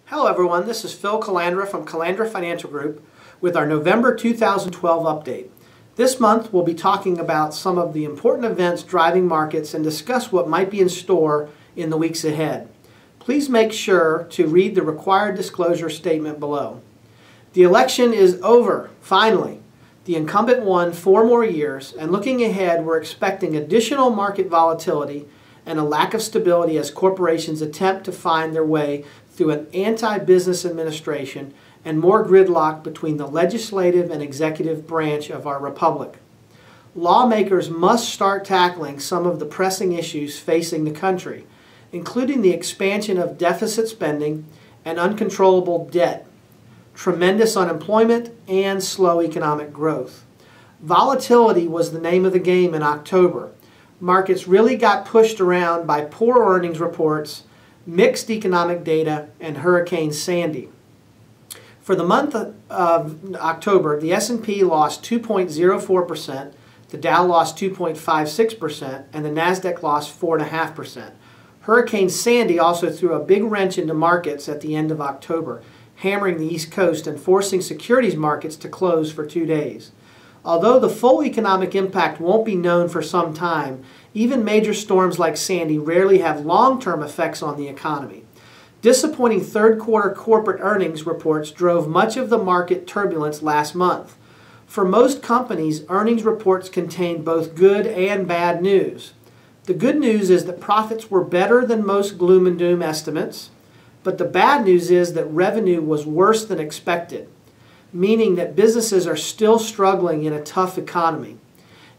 Hello everyone, this is Phil Calandra from Calandra Financial Group with our November 2012 update. This month we'll be talking about some of the important events driving markets and discuss what might be in store in the weeks ahead. Please make sure to read the required disclosure statement below. The election is over, finally. The incumbent won 4 more years, and looking ahead we're expecting additional market volatility and a lack of stability as corporations attempt to find their way through an anti-business administration and more gridlock between the legislative and executive branch of our republic. Lawmakers must start tackling some of the pressing issues facing the country, including the expansion of deficit spending and uncontrollable debt, tremendous unemployment, and slow economic growth. Volatility was the name of the game in October. Markets really got pushed around by poor earnings reports, mixed economic data, and Hurricane Sandy. For the month of October, the S&P lost 2.04%, the Dow lost 2.56%, and the Nasdaq lost 4.5%. Hurricane Sandy also threw a big wrench into markets at the end of October, hammering the East Coast and forcing securities markets to close for 2 days. Although the full economic impact won't be known for some time, even major storms like Sandy rarely have long-term effects on the economy. Disappointing third-quarter corporate earnings reports drove much of the market turbulence last month. For most companies, earnings reports contained both good and bad news. The good news is that profits were better than most gloom and doom estimates, but the bad news is that revenue was worse than expected, meaning that businesses are still struggling in a tough economy.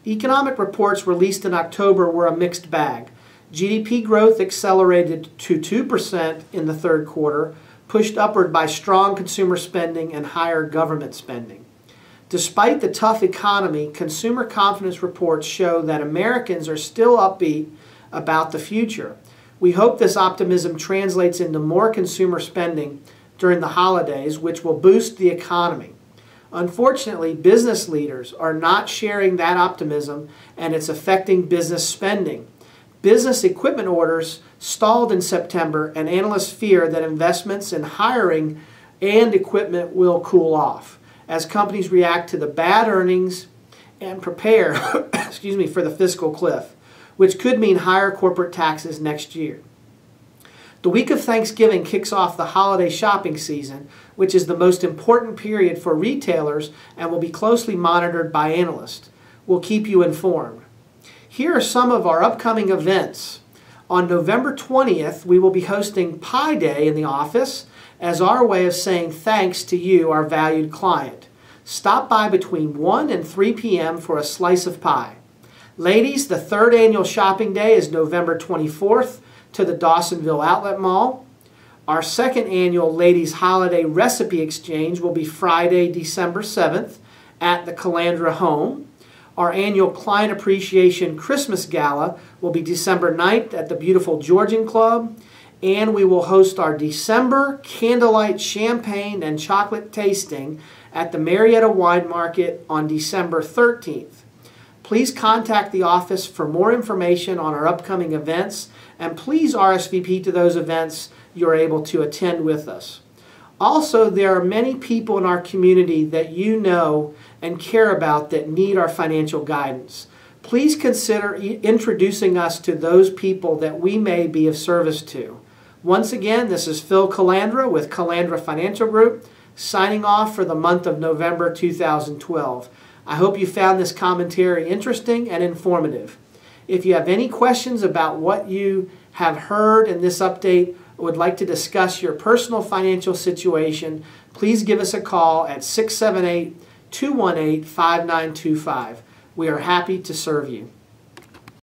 Economic reports released in October were a mixed bag. GDP growth accelerated to 2% in the third quarter, pushed upward by strong consumer spending and higher government spending. Despite the tough economy, consumer confidence reports show that Americans are still upbeat about the future. We hope this optimism translates into more consumer spending during the holidays, which will boost the economy. Unfortunately, business leaders are not sharing that optimism, and it's affecting business spending. Business equipment orders stalled in September, and analysts fear that investments in hiring and equipment will cool off as companies react to the bad earnings and prepare for the fiscal cliff, which could mean higher corporate taxes next year. The week of Thanksgiving kicks off the holiday shopping season, which is the most important period for retailers and will be closely monitored by analysts. We'll keep you informed. Here are some of our upcoming events. On November 20th, we will be hosting Pie Day in the office as our way of saying thanks to you, our valued client. Stop by between 1 and 3 p.m. for a slice of pie. Ladies, the 3rd annual shopping day is November 24th to the Dawsonville Outlet Mall. Our 2nd annual Ladies Holiday Recipe Exchange will be Friday, December 7th at the Calandra Home. Our annual Client Appreciation Christmas Gala will be December 9th at the beautiful Georgian Club. And we will host our December Candlelight Champagne and Chocolate Tasting at the Marietta Wine Market on December 13th. Please contact the office for more information on our upcoming events, and please RSVP to those events you're able to attend with us. Also, there are many people in our community that you know and care about that need our financial guidance. Please consider introducing us to those people that we may be of service to. Once again, this is Phil Calandra with Calandra Financial Group, signing off for the month of November 2012. I hope you found this commentary interesting and informative. If you have any questions about what you have heard in this update or would like to discuss your personal financial situation, please give us a call at 678-218-5925. We are happy to serve you.